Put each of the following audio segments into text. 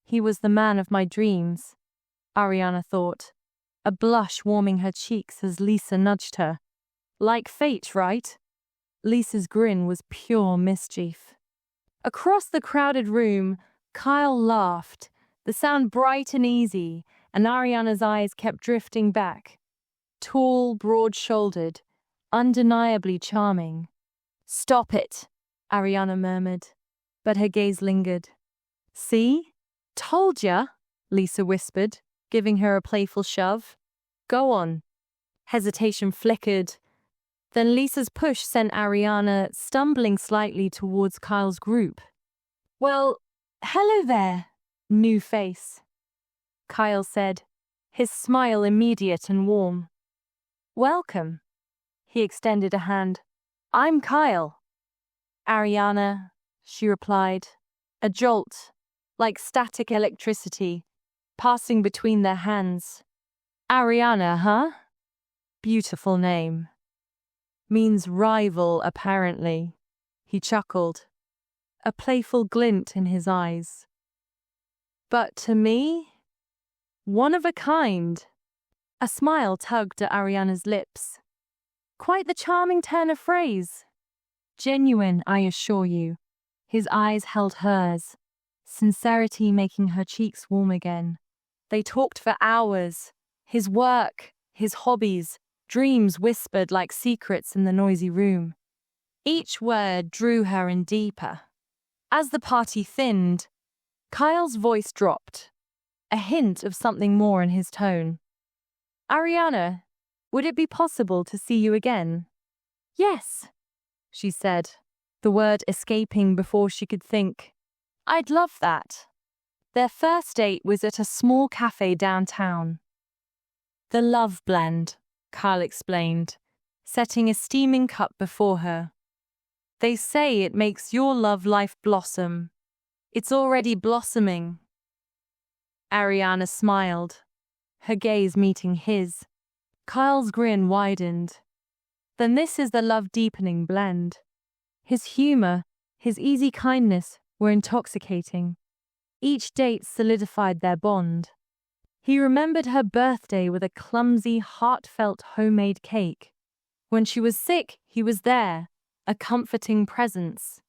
He was the man of my dreams, Ariana thought, a blush warming her cheeks as Lisa nudged her. Like fate, right? Lisa's grin was pure mischief. Across the crowded room, Kyle laughed, the sound bright and easy, and Ariana's eyes kept drifting back. Tall, broad-shouldered, undeniably charming. "Stop it," Ariana murmured, but her gaze lingered. "See? Told ya," Lisa whispered, giving her a playful shove. "Go on." Hesitation flickered. Then Lisa's push sent Ariana stumbling slightly towards Kyle's group. "Well, hello there, new face," Kyle said, his smile immediate and warm. "Welcome." He extended a hand. "I'm Kyle." "Ariana," she replied, a jolt, like static electricity, passing between their hands. "Ariana, huh? Beautiful name. Means rival, apparently," he chuckled, a playful glint in his eyes. "But to me, one of a kind." A smile tugged at Ariana's lips. Quite the charming turn of phrase. Genuine, I assure you. His eyes held hers, sincerity making her cheeks warm again. They talked for hours. His work, his hobbies, dreams whispered like secrets in the noisy room. Each word drew her in deeper. As the party thinned, Kyle's voice dropped, a hint of something more in his tone. "Ariana, would it be possible to see you again?" "Yes," she said, the word escaping before she could think. "I'd love that." Their first date was at a small cafe downtown. "The Love Blend," Kyle explained, setting a steaming cup before her. "They say it makes your love life blossom. It's already blossoming." Ariana smiled, her gaze meeting his. Kyle's grin widened. "Then this is the love-deepening blend." His humor, his easy kindness were intoxicating. Each date solidified their bond. He remembered her birthday with a clumsy, heartfelt homemade cake. When she was sick, he was there, a comforting presence.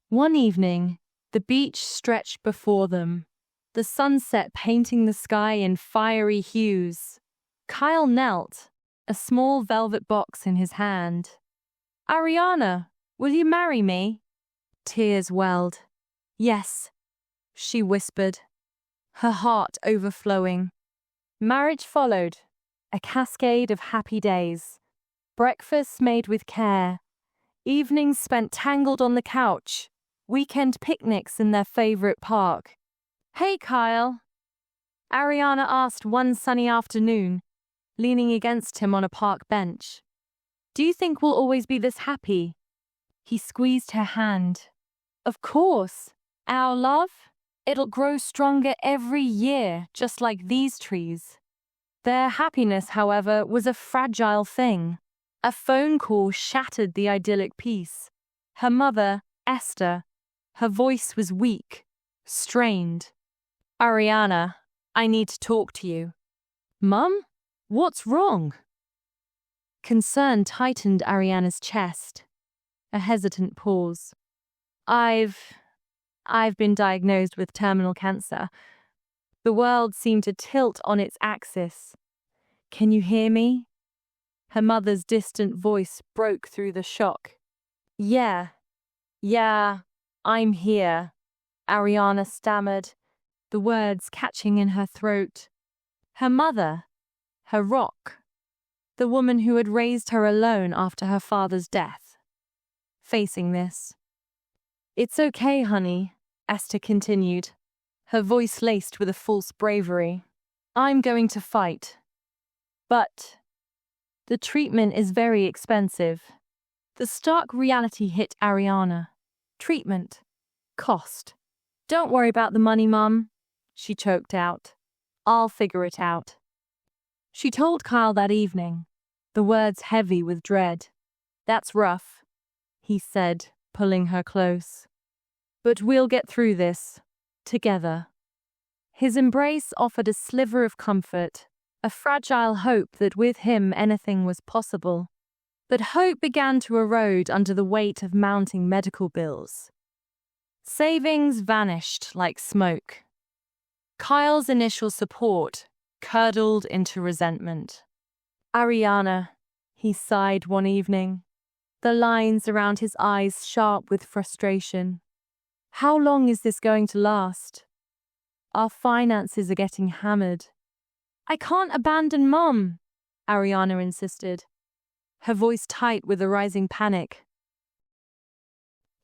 One evening, the beach stretched before them, the sunset painting the sky in fiery hues. Kyle knelt, a small velvet box in his hand. "Ariana, will you marry me?" Tears welled. "Yes," she whispered, her heart overflowing. Marriage followed, a cascade of happy days. Breakfasts made with care, evenings spent tangled on the couch, weekend picnics in their favorite park. "Hey, Kyle," Ariana asked one sunny afternoon, leaning against him on a park bench. "Do you think we'll always be this happy?" He squeezed her hand. "Of course. Our love? It'll grow stronger every year, just like these trees." Their happiness, however, was a fragile thing. A phone call shattered the idyllic peace. Her mother, Esther, her voice was weak, strained. "Ariana, I need to talk to you." "Mum? What's wrong?" Concern tightened Ariana's chest. A hesitant pause. I've been diagnosed with terminal cancer." The world seemed to tilt on its axis. "Can you hear me?" Her mother's distant voice broke through the shock. Yeah, I'm here," Ariana stammered, the words catching in her throat. Her mother, her rock, the woman who had raised her alone after her father's death. Facing this. "It's okay, honey," Esther continued, her voice laced with a false bravery. "I'm going to fight. But the treatment is very expensive." The stark reality hit Ariana. Treatment. Cost. "Don't worry about the money, Mum," she choked out. "I'll figure it out." She told Kyle that evening, the words heavy with dread. "That's rough," he said, pulling her close. "But we'll get through this. Together." His embrace offered a sliver of comfort, a fragile hope that with him anything was possible. But hope began to erode under the weight of mounting medical bills. Savings vanished like smoke. Kyle's initial support curdled into resentment. "Ariana," he sighed one evening, the lines around his eyes sharp with frustration. "How long is this going to last? Our finances are getting hammered." "I can't abandon Mom," Ariana insisted, her voice tight with a rising panic.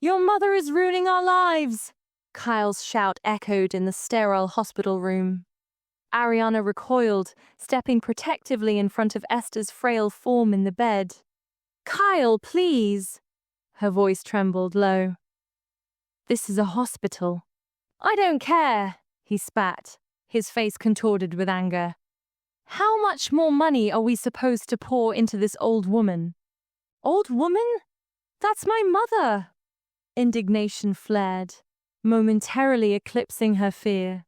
"Your mother is ruining our lives!" Kyle's shout echoed in the sterile hospital room. Ariana recoiled, stepping protectively in front of Esther's frail form in the bed. "Kyle, please!" Her voice trembled low. "This is a hospital." "I don't care," he spat, his face contorted with anger. "How much more money are we supposed to pour into this old woman?" "Old woman? That's my mother!" Indignation flared, momentarily eclipsing her fear.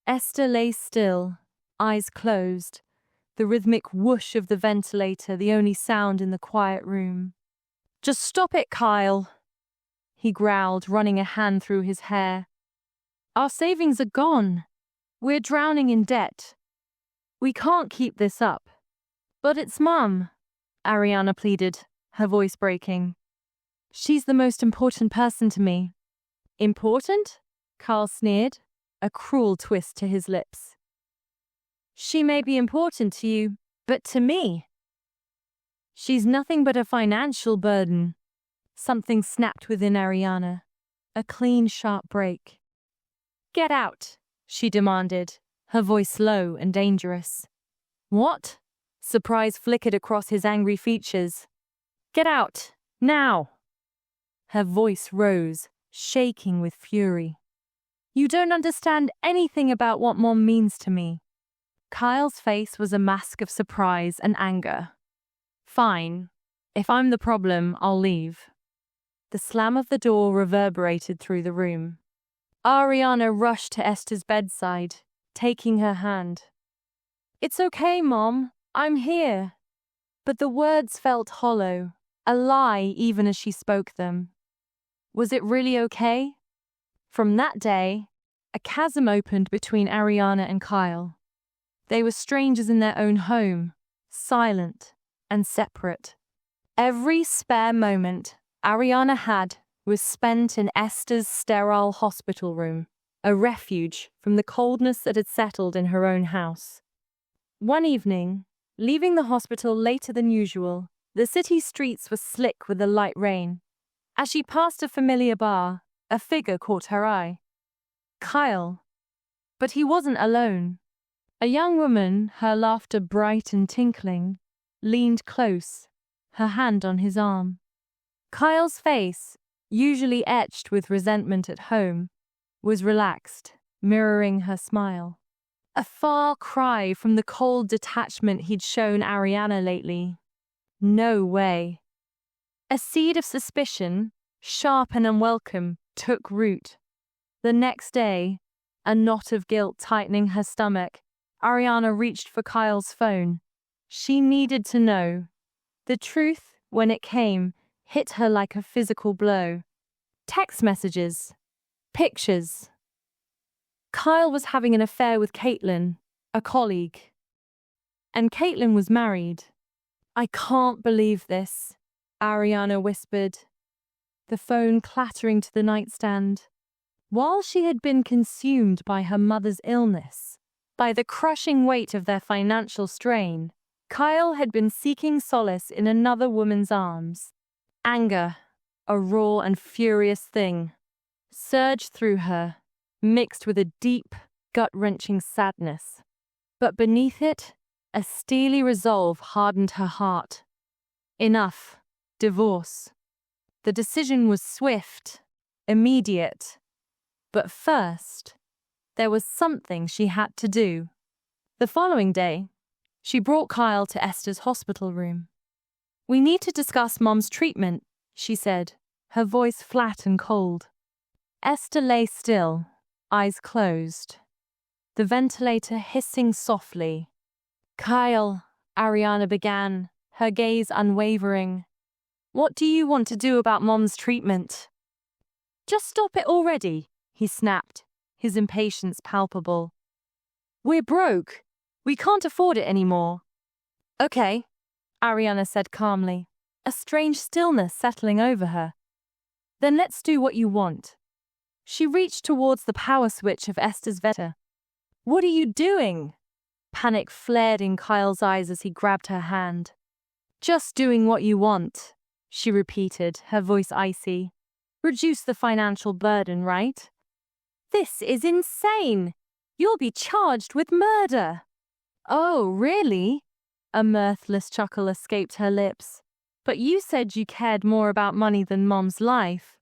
Esther lay still, eyes closed, the rhythmic whoosh of the ventilator the only sound in the quiet room. "Just stop it, Kyle," he growled, running a hand through his hair. "Our savings are gone. We're drowning in debt. We can't keep this up." "But it's Mum," Ariana pleaded, her voice breaking. "She's the most important person to me." "Important?" Carl sneered, a cruel twist to his lips. "She may be important to you, but to me, she's nothing but a financial burden." Something snapped within Ariana, a clean, sharp break. "Get out," she demanded, her voice low and dangerous. "What?" Surprise flickered across his angry features. "Get out, now!" Her voice rose, shaking with fury. "You don't understand anything about what Mom means to me." Kyle's face was a mask of surprise and anger. "Fine. If I'm the problem, I'll leave." The slam of the door reverberated through the room. Ariana rushed to Esther's bedside, taking her hand. "It's okay, Mom. I'm here." But the words felt hollow, a lie even as she spoke them. Was it really okay? From that day, a chasm opened between Ariana and Kyle. They were strangers in their own home, silent and separate. Every spare moment Ariana had was spent in Esther's sterile hospital room, a refuge from the coldness that had settled in her own house. One evening, leaving the hospital later than usual, the city streets were slick with the light rain. As she passed a familiar bar, a figure caught her eye. Kyle. But he wasn't alone. A young woman, her laughter bright and tinkling, leaned close, her hand on his arm. Kyle's face, usually etched with resentment at home, was relaxed, mirroring her smile. A far cry from the cold detachment he'd shown Ariana lately. No way. A seed of suspicion, sharp and unwelcome, took root. The next day, a knot of guilt tightening her stomach, Ariana reached for Kyle's phone. She needed to know. The truth, when it came, hit her like a physical blow. Text messages. Pictures. Kyle was having an affair with Caitlin, a colleague. And Caitlin was married. "I can't believe this," Ariana whispered, the phone clattering to the nightstand. While she had been consumed by her mother's illness, by the crushing weight of their financial strain, Kyle had been seeking solace in another woman's arms. Anger, a raw and furious thing, surged through her, mixed with a deep, gut-wrenching sadness. But beneath it, a steely resolve hardened her heart. Enough. Divorce. The decision was swift, immediate. But first, there was something she had to do. The following day, she brought Kyle to Esther's hospital room. "We need to discuss Mom's treatment," she said, her voice flat and cold. Esther lay still, eyes closed. the ventilator hissing softly. "Kyle," Ariana began, her gaze unwavering. "What do you want to do about Mom's treatment?" "Just stop it already," he snapped, his impatience palpable. "We're broke. We can't afford it anymore." "Okay," Ariana said calmly, a strange stillness settling over her. "Then let's do what you want." She reached towards the power switch of Esther's ventilator. "What are you doing?" Panic flared in Kyle's eyes as he grabbed her hand. "Just doing what you want," she repeated, her voice icy. "Reduce the financial burden, right?" "This is insane! You'll be charged with murder!" "Oh, really?" A mirthless chuckle escaped her lips. "But you said you cared more about money than Mom's life."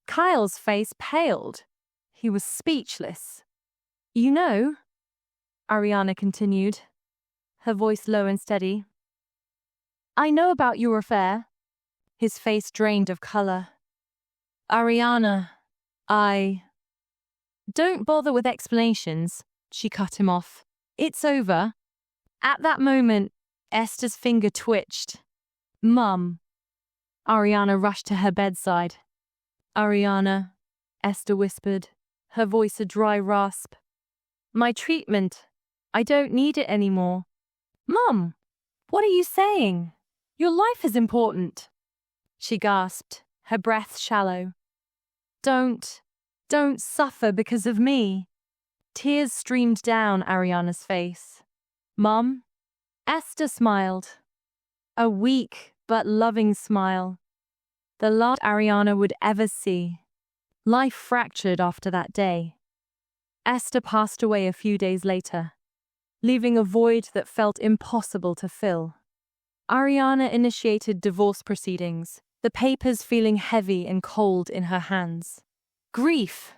Kyle's face paled. He was speechless. "You know," Ariana continued, her voice low and steady, "I know about your affair." His face drained of color. "Ariana, Don't bother with explanations," she cut him off. "It's over." At that moment, Esther's finger twitched. "Mum." Ariana rushed to her bedside. "Ariana," Esther whispered, her voice a dry rasp. "My treatment. I don't need it anymore." "Mum, what are you saying? Your life is important." She gasped, her breath shallow. Don't suffer because of me." Tears streamed down Ariana's face. "Mum?" Esther smiled. A weak but loving smile. The last Ariana would ever see. Life fractured after that day. Esther passed away a few days later, leaving a void that felt impossible to fill. Ariana initiated divorce proceedings, the papers feeling heavy and cold in her hands. Grief,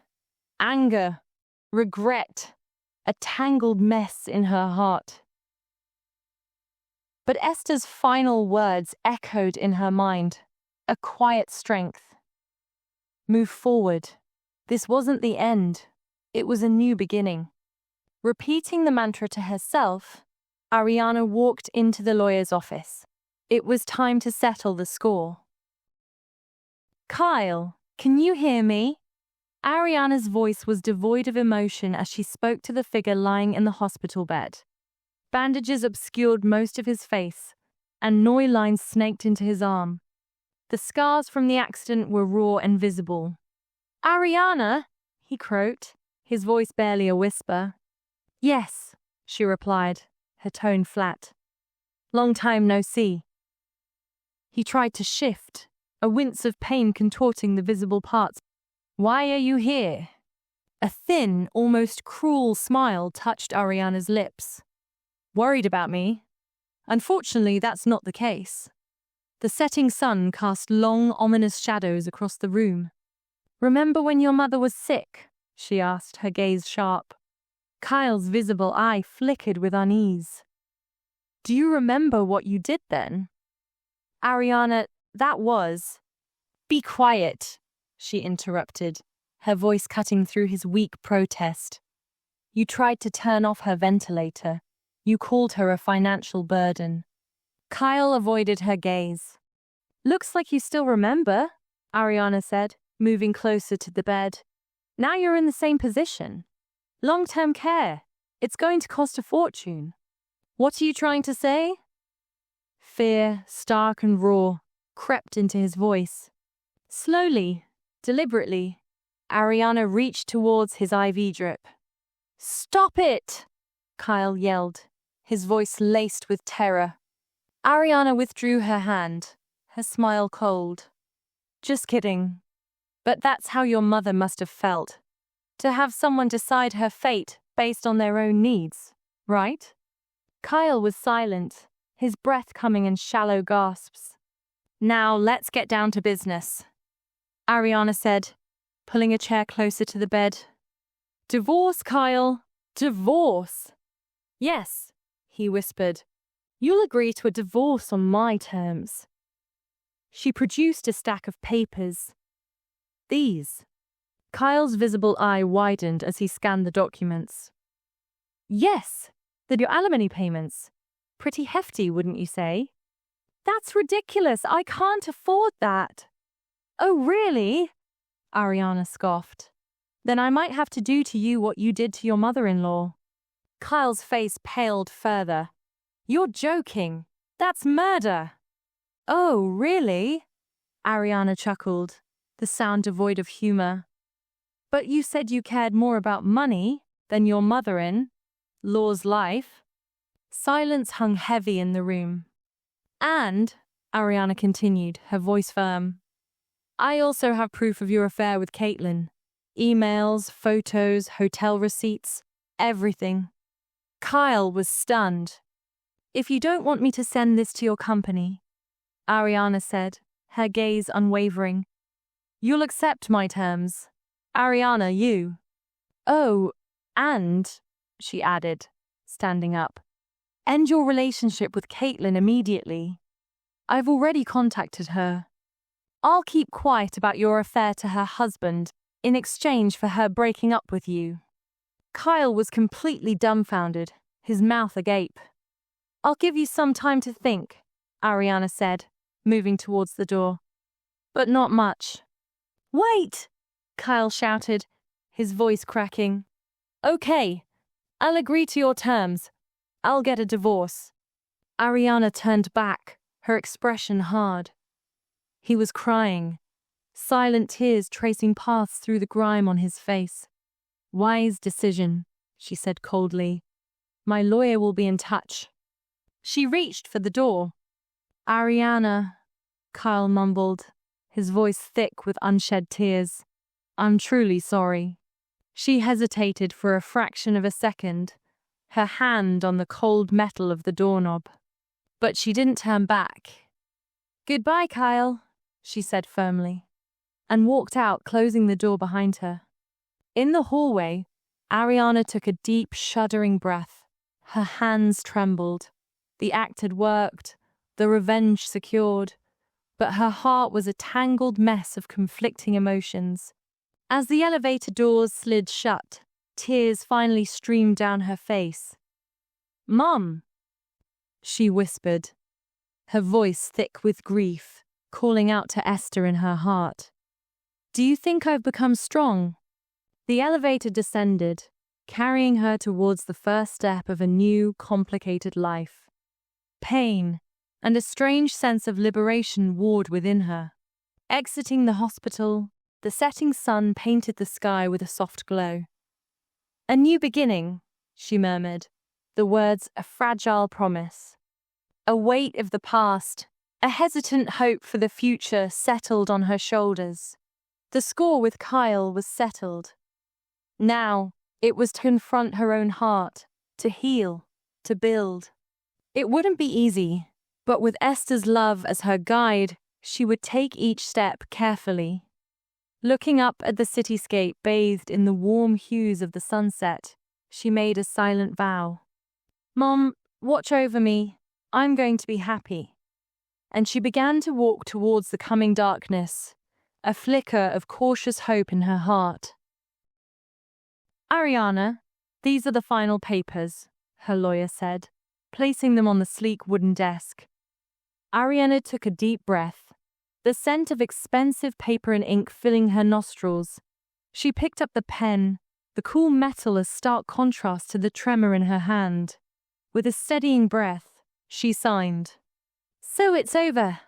anger, regret, a tangled mess in her heart. But Esther's final words echoed in her mind, a quiet strength. Move forward. This wasn't the end. It was a new beginning. Repeating the mantra to herself, Ariana walked into the lawyer's office. It was time to settle the score. "Kyle, can you hear me?" Ariana's voice was devoid of emotion as she spoke to the figure lying in the hospital bed. Bandages obscured most of his face, and Noi lines snaked into his arm. The scars from the accident were raw and visible. "Ariana," he croaked, his voice barely a whisper. "Yes," she replied, her tone flat. "Long time no see." He tried to shift, a wince of pain contorting the visible parts. "Why are you here?" A thin, almost cruel smile touched Ariana's lips. "Worried about me?" Unfortunately, that's not the case. The setting sun cast long, ominous shadows across the room. "Remember when your mother was sick?" she asked, her gaze sharp. Kyle's visible eye flickered with unease. "Do you remember what you did then?" "Ariana, that was—" "Be quiet," she interrupted, her voice cutting through his weak protest. "You tried to turn off her ventilator. You called her a financial burden." Kyle avoided her gaze. "Looks like you still remember," Ariana said, moving closer to the bed. "Now you're in the same position. Long-term care. It's going to cost a fortune." "What are you trying to say?" Fear, stark and raw, crept into his voice. Slowly, deliberately, Ariana reached towards his IV drip. "Stop it!" Kyle yelled, his voice laced with terror. Ariana withdrew her hand, her smile cold. "Just kidding. But that's how your mother must have felt. To have someone decide her fate based on their own needs, right?" Kyle was silent, his breath coming in shallow gasps. "Now let's get down to business," Ariana said, pulling a chair closer to the bed. "Divorce, Kyle. Divorce." "Yes," he whispered. "You'll agree to a divorce on my terms." She produced a stack of papers. "These." Kyle's visible eye widened as he scanned the documents. Yes, that your alimony payments. Pretty hefty, wouldn't you say? That's ridiculous. I can't afford that. Oh, really? Ariana scoffed. Then I might have to do to you what you did to your mother-in-law. Kyle's face paled further. You're joking. That's murder. Oh, really? Ariana chuckled, the sound devoid of humor. But you said you cared more about money than your mother-in-law's life. Silence hung heavy in the room. And, Ariana continued, her voice firm, I also have proof of your affair with Caitlin. Emails, photos, hotel receipts, everything. Kyle was stunned. If you don't want me to send this to your company, Ariana said, her gaze unwavering, you'll accept my terms. Ariana, you. Oh, and, she added, standing up, end your relationship with Caitlin immediately. I've already contacted her. I'll keep quiet about your affair to her husband in exchange for her breaking up with you. Kyle was completely dumbfounded, his mouth agape. I'll give you some time to think, Ariana said, moving towards the door. But not much. Wait! Kyle shouted, his voice cracking. Okay, I'll agree to your terms. I'll get a divorce. Ariana turned back, her expression hard. He was crying, silent tears tracing paths through the grime on his face. Wise decision, she said coldly. My lawyer will be in touch. She reached for the door. Ariana, Kyle mumbled, his voice thick with unshed tears. I'm truly sorry. She hesitated for a fraction of a second, her hand on the cold metal of the doorknob. But she didn't turn back. Goodbye, Kyle, she said firmly, and walked out, closing the door behind her. In the hallway, Ariana took a deep, shuddering breath. Her hands trembled. The act had worked, the revenge secured, but her heart was a tangled mess of conflicting emotions. As the elevator doors slid shut, tears finally streamed down her face. Mom, she whispered, her voice thick with grief, calling out to Esther in her heart. Do you think I've become strong? The elevator descended, carrying her towards the first step of a new, complicated life. Pain and a strange sense of liberation warred within her. Exiting the hospital, the setting sun painted the sky with a soft glow. A new beginning, she murmured, the words a fragile promise. A weight of the past, a hesitant hope for the future settled on her shoulders. The score with Kyle was settled. Now, it was to confront her own heart, to heal, to build. It wouldn't be easy, but with Esther's love as her guide, she would take each step carefully. Looking up at the cityscape bathed in the warm hues of the sunset, she made a silent vow. Mom, watch over me. I'm going to be happy. And she began to walk towards the coming darkness, a flicker of cautious hope in her heart. Ariana, these are the final papers, her lawyer said, placing them on the sleek wooden desk. Ariana took a deep breath, the scent of expensive paper and ink filling her nostrils. She picked up the pen, the cool metal a stark contrast to the tremor in her hand. With a steadying breath, she signed. So it's over?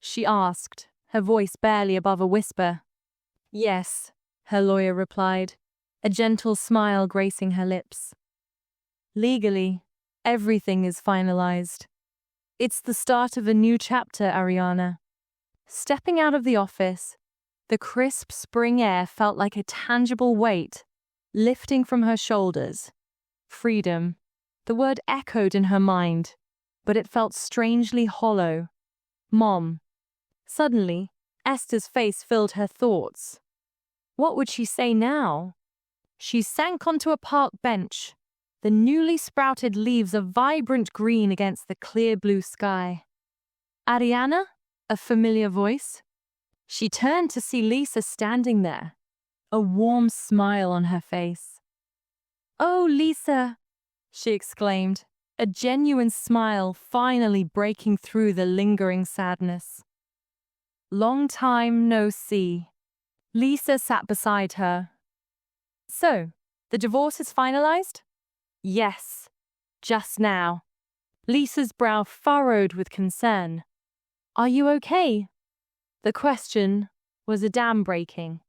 She asked, her voice barely above a whisper. Yes, her lawyer replied, a gentle smile gracing her lips. Legally, everything is finalized. It's the start of a new chapter, Ariana. Stepping out of the office, the crisp spring air felt like a tangible weight, lifting from her shoulders. Freedom. The word echoed in her mind, but it felt strangely hollow. Mom. Suddenly, Esther's face filled her thoughts. What would she say now? She sank onto a park bench, the newly sprouted leaves a vibrant green against the clear blue sky. Ariana? A familiar voice. She turned to see Lisa standing there, a warm smile on her face. "Oh, Lisa," she exclaimed, a genuine smile finally breaking through the lingering sadness. "Long time no see." Lisa sat beside her. "So, the divorce is finalized?" "Yes, just now." Lisa's brow furrowed with concern. "Are you okay?" The question was a dam breaking.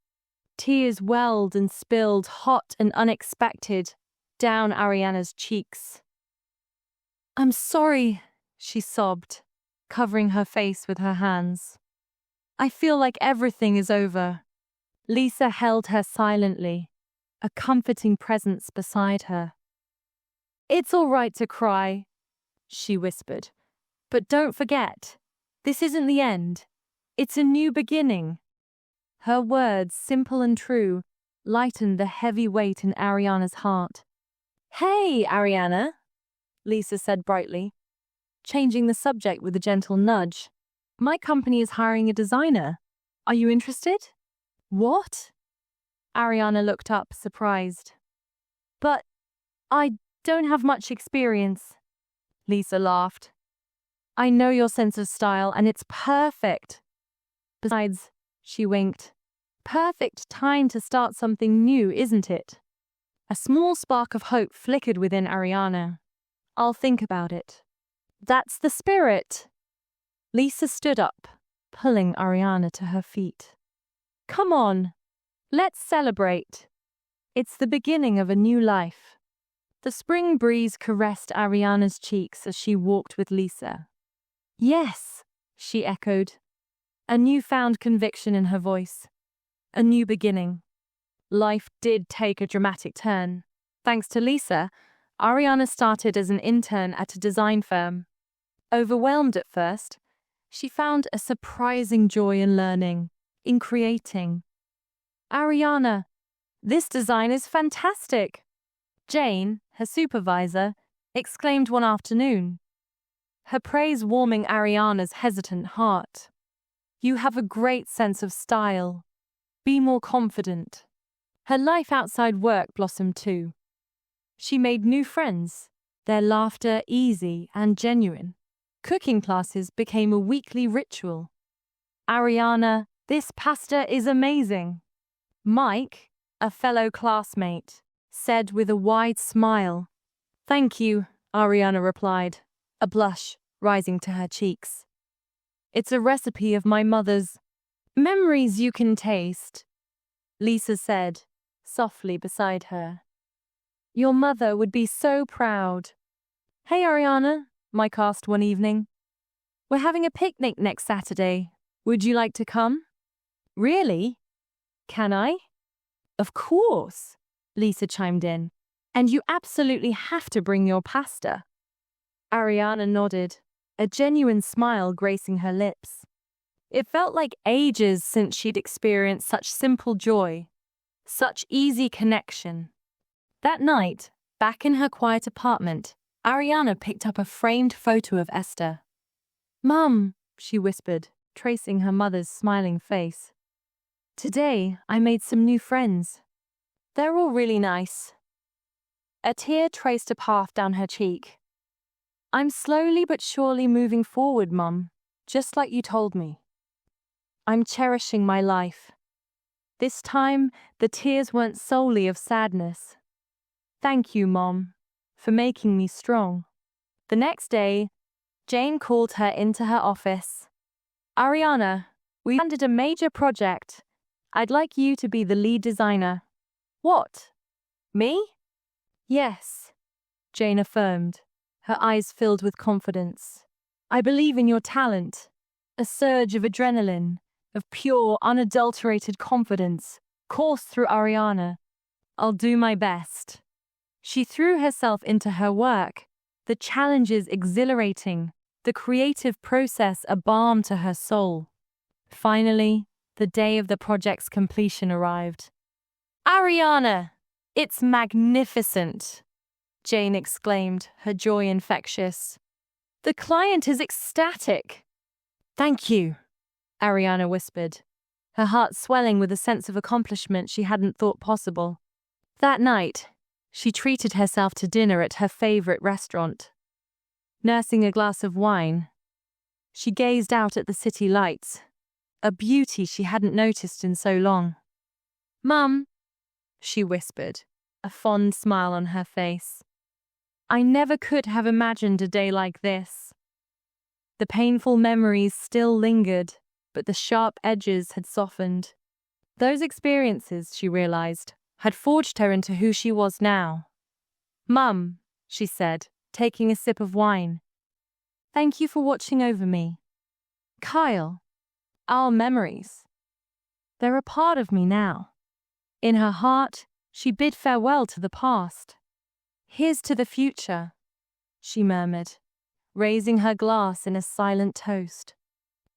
Tears welled and spilled, hot and unexpected, down Ariana's cheeks. "I'm sorry," she sobbed, covering her face with her hands. "I feel like everything is over." Lisa held her silently, a comforting presence beside her. "It's all right to cry," she whispered. "But don't forget, this isn't the end. It's a new beginning." Her words, simple and true, lightened the heavy weight in Ariana's heart. "Hey, Ariana," Lisa said brightly, changing the subject with a gentle nudge. "My company is hiring a designer. Are you interested?" "What?" Ariana looked up, surprised. "But I don't have much experience." Lisa laughed. "I know your sense of style, and it's perfect. Besides," she winked, "perfect time to start something new, isn't it?" A small spark of hope flickered within Ariana. "I'll think about it." "That's the spirit." Lisa stood up, pulling Ariana to her feet. "Come on, let's celebrate. It's the beginning of a new life." The spring breeze caressed Ariana's cheeks as she walked with Lisa. "Yes," she echoed, a newfound conviction in her voice. A new beginning. Life did take a dramatic turn. Thanks to Lisa, Ariana started as an intern at a design firm. Overwhelmed at first, she found a surprising joy in learning, in creating. "Ariana, this design is fantastic," Jane, her supervisor, exclaimed one afternoon, her praise warming Ariana's hesitant heart. "You have a great sense of style. Be more confident." Her life outside work blossomed too. She made new friends, their laughter easy and genuine. Cooking classes became a weekly ritual. "Ariana, this pasta is amazing." Mike, a fellow classmate, said with a wide smile. "Thank you," Ariana replied, a blush rising to her cheeks. "It's a recipe of my mother's. Memories you can taste," Lisa said, softly beside her. "Your mother would be so proud." "Hey, Ariana," Mike asked one evening. "We're having a picnic next Saturday. Would you like to come?" "Really? Can I?" "Of course," Lisa chimed in. "And you absolutely have to bring your pasta." Ariana nodded, a genuine smile gracing her lips. It felt like ages since she'd experienced such simple joy, such easy connection. That night, back in her quiet apartment, Ariana picked up a framed photo of Esther. "Mum," she whispered, tracing her mother's smiling face. "Today, I made some new friends. They're all really nice." A tear traced a path down her cheek. "I'm slowly but surely moving forward, Mum, just like you told me. I'm cherishing my life." This time, the tears weren't solely of sadness. "Thank you, Mom, for making me strong." The next day, Jane called her into her office. "Ariana, we landed a major project. I'd like you to be the lead designer." "What? Me?" "Yes," Jane affirmed, her eyes filled with confidence. "I believe in your talent." A surge of adrenaline, of pure, unadulterated confidence, coursed through Ariana. "I'll do my best." She threw herself into her work, the challenges exhilarating, the creative process a balm to her soul. Finally, the day of the project's completion arrived. "Ariana, it's magnificent," Jane exclaimed, her joy infectious. "The client is ecstatic." "Thank you," Ariana whispered, her heart swelling with a sense of accomplishment she hadn't thought possible. That night, She treated herself to dinner at her favorite restaurant. Nursing a glass of wine, she gazed out at the city lights, a beauty she hadn't noticed in so long. "Mum," she whispered, a fond smile on her face. "I never could have imagined a day like this." The painful memories still lingered, but the sharp edges had softened. Those experiences, she realized, had forged her into who she was now. "Mum," she said, taking a sip of wine. "Thank you for watching over me. Kyle, our memories. They're a part of me now." In her heart, she bid farewell to the past. "Here's to the future," she murmured, raising her glass in a silent toast.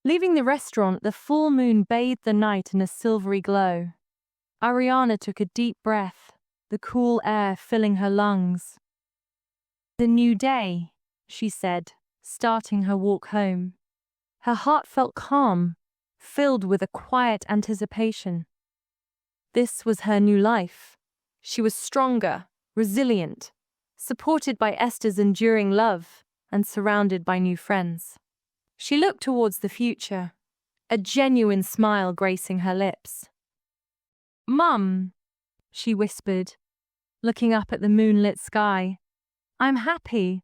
Leaving the restaurant, the full moon bathed the night in a silvery glow. Ariana took a deep breath, the cool air filling her lungs. "The new day," she said, starting her walk home. Her heart felt calm, filled with a quiet anticipation. This was her new life. She was stronger, resilient, supported by Esther's enduring love, and surrounded by new friends. She looked towards the future, a genuine smile gracing her lips. "Mum," she whispered, looking up at the moonlit sky, "I'm happy."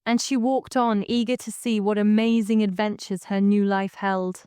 And she walked on, eager to see what amazing adventures her new life held.